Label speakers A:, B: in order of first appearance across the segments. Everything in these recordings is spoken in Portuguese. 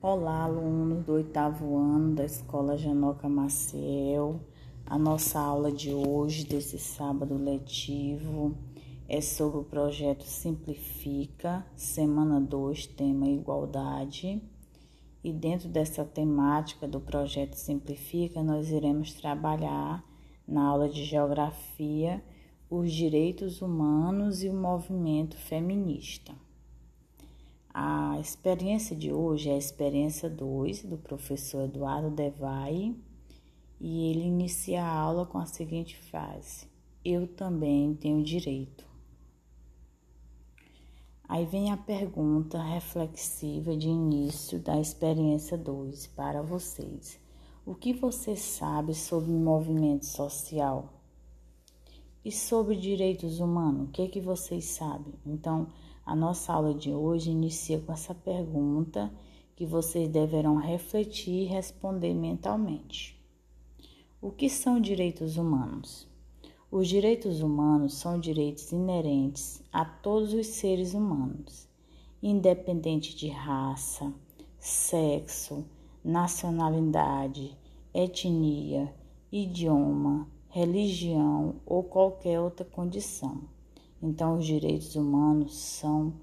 A: Olá, alunos do 8º ano da Escola Janoca Maciel. A nossa aula de hoje, desse sábado letivo, é sobre o projeto Simplifica, semana 2, tema Igualdade. E dentro dessa temática do projeto Simplifica, nós iremos trabalhar na aula de Geografia os direitos humanos e o movimento feminista. A experiência de hoje é a experiência 2 do professor Eduardo Devay e ele inicia a aula com a seguinte frase: eu também tenho direito. Aí vem a pergunta reflexiva de início da experiência 2 para vocês. O que você sabe sobre o movimento social? E sobre direitos humanos? O que vocês sabem? Então, a nossa aula de hoje inicia com essa pergunta que vocês deverão refletir e responder mentalmente. O que são direitos humanos? Os direitos humanos são direitos inerentes a todos os seres humanos, independente de raça, sexo, nacionalidade, etnia, idioma, religião ou qualquer outra condição. Então, os direitos humanos são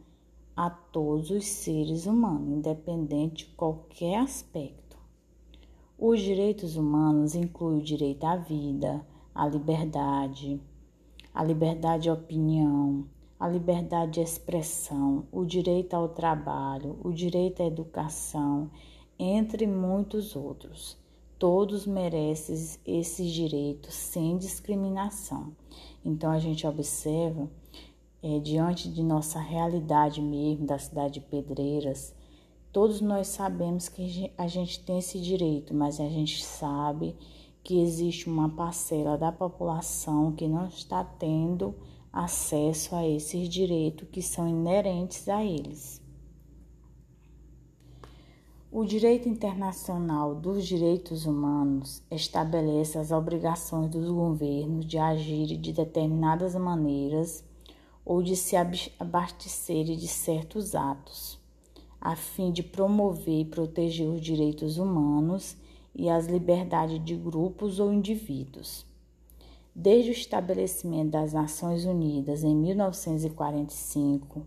A: a todos os seres humanos, independente de qualquer aspecto. Os direitos humanos incluem o direito à vida, à liberdade, a liberdade de opinião, a liberdade de expressão, o direito ao trabalho, o direito à educação, entre muitos outros. Todos merecem esses direitos sem discriminação. Então, a gente observa, diante de nossa realidade mesmo, da cidade de Pedreiras, todos nós sabemos que a gente tem esse direito, mas a gente sabe que existe uma parcela da população que não está tendo acesso a esses direitos que são inerentes a eles. O direito internacional dos direitos humanos estabelece as obrigações dos governos de agir de determinadas maneiras ou de se abastecerem de certos atos, a fim de promover e proteger os direitos humanos e as liberdades de grupos ou indivíduos. Desde o estabelecimento das Nações Unidas em 1945,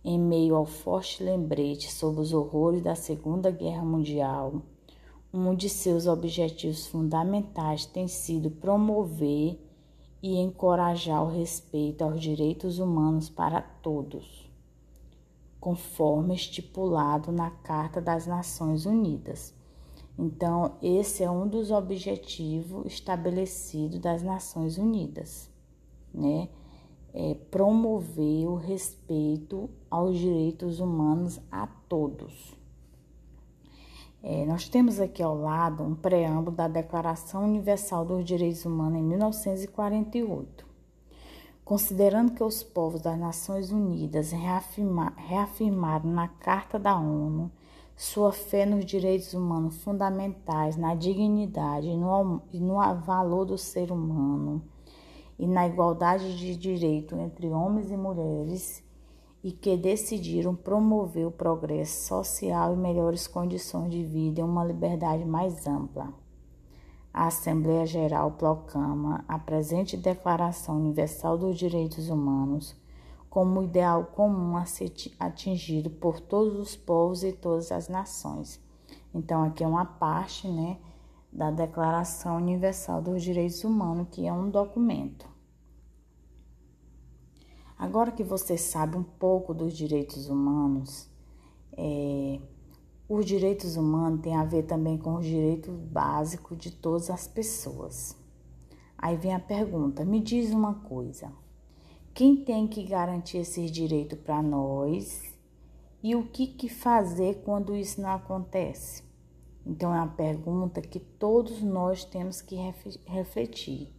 A: em meio ao forte lembrete sobre os horrores da Segunda Guerra Mundial, um de seus objetivos fundamentais tem sido promover e encorajar o respeito aos direitos humanos para todos, conforme estipulado na Carta das Nações Unidas. Então, esse é um dos objetivos estabelecidos das Nações Unidas, né? Promover o respeito aos direitos humanos a todos. Nós temos aqui ao lado um preâmbulo da Declaração Universal dos Direitos Humanos em 1948. Considerando que os povos das Nações Unidas reafirmaram na Carta da ONU sua fé nos direitos humanos fundamentais, na dignidade e no valor do ser humano, e na igualdade de direito entre homens e mulheres, e que decidiram promover o progresso social e melhores condições de vida e uma liberdade mais ampla. A Assembleia Geral proclama a presente Declaração Universal dos Direitos Humanos como ideal comum a ser atingido por todos os povos e todas as nações. Então, aqui é uma parte, da Declaração Universal dos Direitos Humanos, que é um documento. Agora que você sabe um pouco dos direitos humanos, os direitos humanos têm a ver também com os direitos básicos de todas as pessoas. Aí vem a pergunta, me diz uma coisa, quem tem que garantir esses direitos para nós e o que fazer quando isso não acontece? Então, é uma pergunta que todos nós temos que refletir.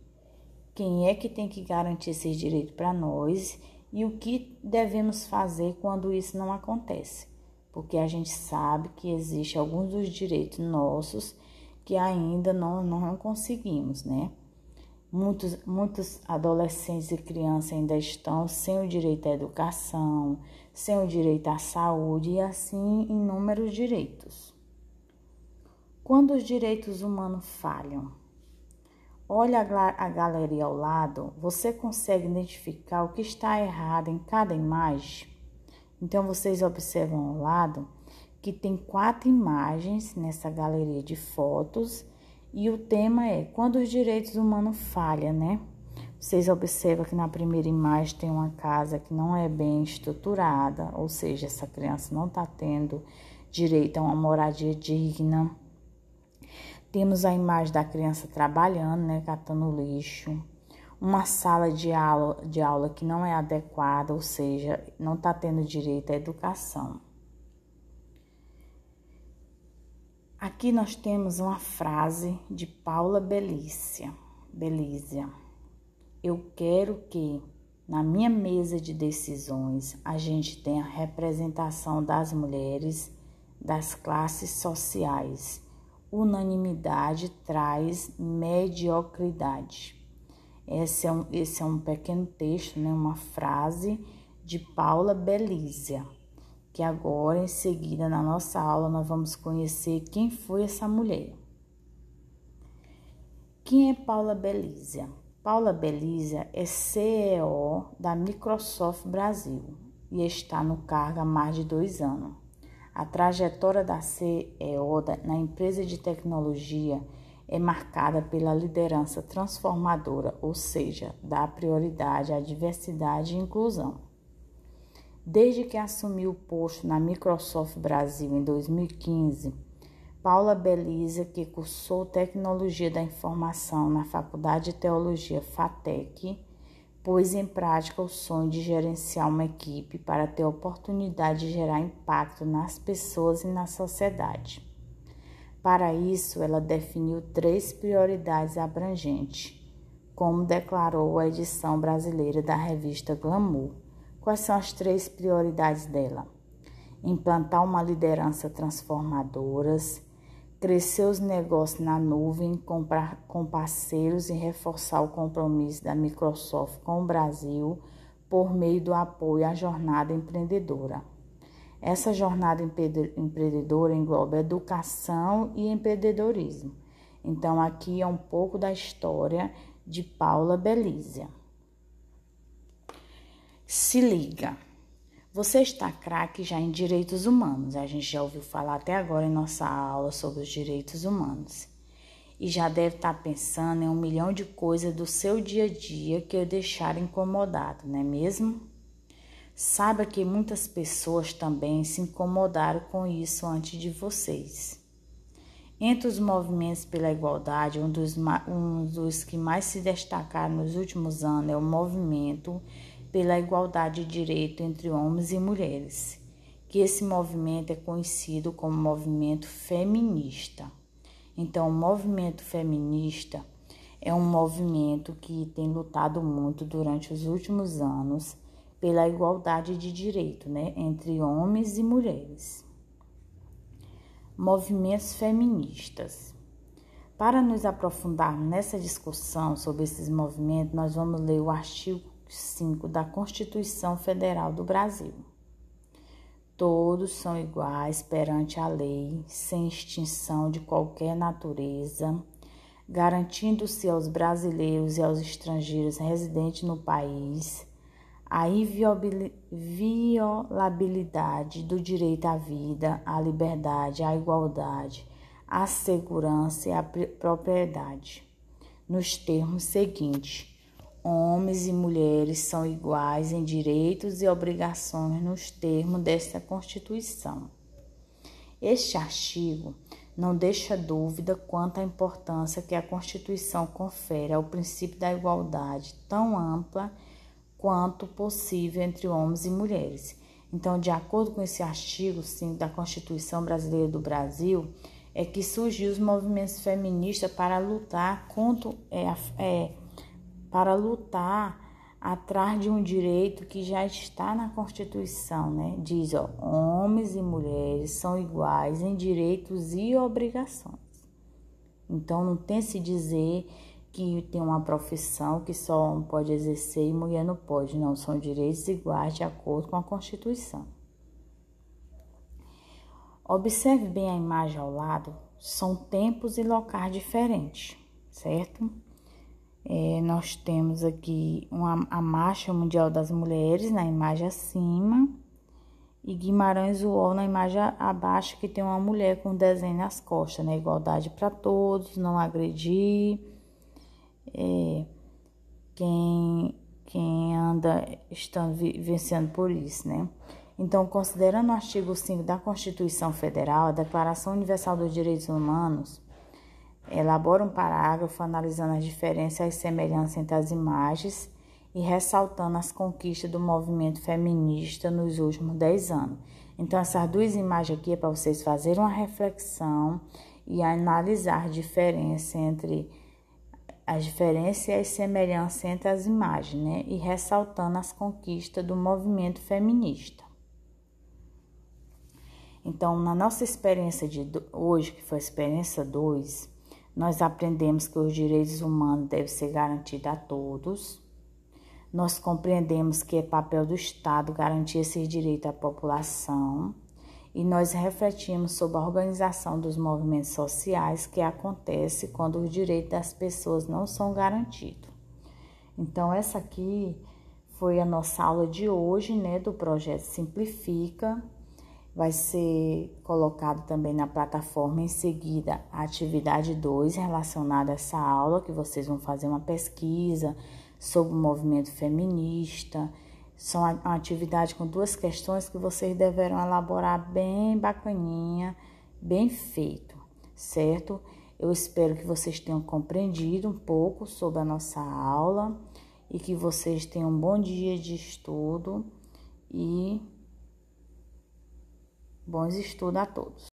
A: Quem é que tem que garantir esses direitos para nós e o que devemos fazer quando isso não acontece? Porque a gente sabe que existem alguns dos direitos nossos que ainda não conseguimos, né? Muitos adolescentes e crianças ainda estão sem o direito à educação, sem o direito à saúde e assim inúmeros direitos. Quando os direitos humanos falham, olha a galeria ao lado, você consegue identificar o que está errado em cada imagem? Então, vocês observam ao lado que tem 4 imagens nessa galeria de fotos e o tema é quando os direitos humanos falham, né? Vocês observam que na primeira imagem tem uma casa que não é bem estruturada, ou seja, essa criança não está tendo direito a uma moradia digna. Temos a imagem da criança trabalhando, né, catando lixo. Uma sala de aula que não é adequada, ou seja, não está tendo direito à educação. Aqui nós temos uma frase de Paula Belízia. Eu quero que na minha mesa de decisões a gente tenha representação das mulheres, das classes sociais. Unanimidade traz mediocridade. Esse é um pequeno texto, né? Uma frase de Paula Belízia, que agora, em seguida, na nossa aula, nós vamos conhecer quem foi essa mulher. Quem é Paula Belízia? Paula Belízia é CEO da Microsoft Brasil e está no cargo há mais de 2 anos. A trajetória da CEO na empresa de tecnologia é marcada pela liderança transformadora, ou seja, dá prioridade à diversidade e inclusão. Desde que assumiu o posto na Microsoft Brasil em 2015, Paula Belízia, que cursou Tecnologia da Informação na Faculdade de Teologia FATEC, pôs em prática o sonho de gerenciar uma equipe para ter a oportunidade de gerar impacto nas pessoas e na sociedade. Para isso, ela definiu 3 prioridades abrangentes, como declarou a edição brasileira da revista Glamour. Quais são as 3 prioridades dela? Implantar uma liderança transformadora, crescer os negócios na nuvem com parceiros e reforçar o compromisso da Microsoft com o Brasil por meio do apoio à jornada empreendedora. Essa jornada empreendedora engloba educação e empreendedorismo. Então, aqui é um pouco da história de Paula Belízia. Se liga, você está craque já em direitos humanos. A gente já ouviu falar até agora em nossa aula sobre os direitos humanos. E já deve estar pensando em 1 milhão de coisas do seu dia a dia que eu deixar incomodado, não é mesmo? Saiba que muitas pessoas também se incomodaram com isso antes de vocês. Entre os movimentos pela igualdade, um dos que mais se destacaram nos últimos anos é o movimento pela igualdade de direito entre homens e mulheres, que esse movimento é conhecido como movimento feminista. Então, o movimento feminista é um movimento que tem lutado muito durante os últimos anos pela igualdade de direito, né, entre homens e mulheres. Movimentos feministas. Para nos aprofundarmos nessa discussão sobre esses movimentos, nós vamos ler o artigo 5 da Constituição Federal do Brasil. Todos são iguais perante a lei, sem distinção de qualquer natureza, garantindo-se aos brasileiros e aos estrangeiros residentes no país a inviolabilidade do direito à vida, à liberdade, à igualdade, à segurança e à propriedade, nos termos seguintes: homens e mulheres são iguais em direitos e obrigações nos termos desta Constituição. Este artigo não deixa dúvida quanto à importância que a Constituição confere ao princípio da igualdade tão ampla quanto possível entre homens e mulheres. Então, de acordo com esse artigo 5 da Constituição Brasileira do Brasil, é que surgiu os movimentos feministas para lutar atrás de um direito que já está na Constituição, né? Diz, homens e mulheres são iguais em direitos e obrigações. Então, não tem se dizer que tem uma profissão que só homem pode exercer e mulher não pode. Não, são direitos iguais de acordo com a Constituição. Observe bem a imagem ao lado. são tempos e locais diferentes, certo? Nós temos aqui a Marcha Mundial das Mulheres na imagem acima e Guimarães UOL na imagem abaixo, que tem uma mulher com desenho nas costas, né? Igualdade para todos, não agredir. Quem anda estando vencendo por isso, né? Então, considerando o artigo 5 da Constituição Federal, a Declaração Universal dos Direitos Humanos elabora um parágrafo analisando as diferenças e as semelhanças entre as imagens e ressaltando as conquistas do movimento feminista nos últimos 10 anos. Então, essas duas imagens aqui é para vocês fazerem uma reflexão e analisar as diferenças e as semelhanças entre as imagens, né? E ressaltando as conquistas do movimento feminista. Então, na nossa experiência de hoje, que foi a experiência 2, nós aprendemos que os direitos humanos devem ser garantidos a todos. Nós compreendemos que é papel do Estado garantir esses direitos à população. E nós refletimos sobre a organização dos movimentos sociais que acontece quando os direitos das pessoas não são garantidos. Então, essa aqui foi a nossa aula de hoje, né, do projeto Simplifica. Vai ser colocado também na plataforma em seguida a atividade 2 relacionada a essa aula, que vocês vão fazer uma pesquisa sobre o movimento feminista. São uma atividade com 2 questões que vocês deverão elaborar bem bacaninha, bem feito, certo? Eu espero que vocês tenham compreendido um pouco sobre a nossa aula e que vocês tenham um bom dia de estudo e bons estudos a todos.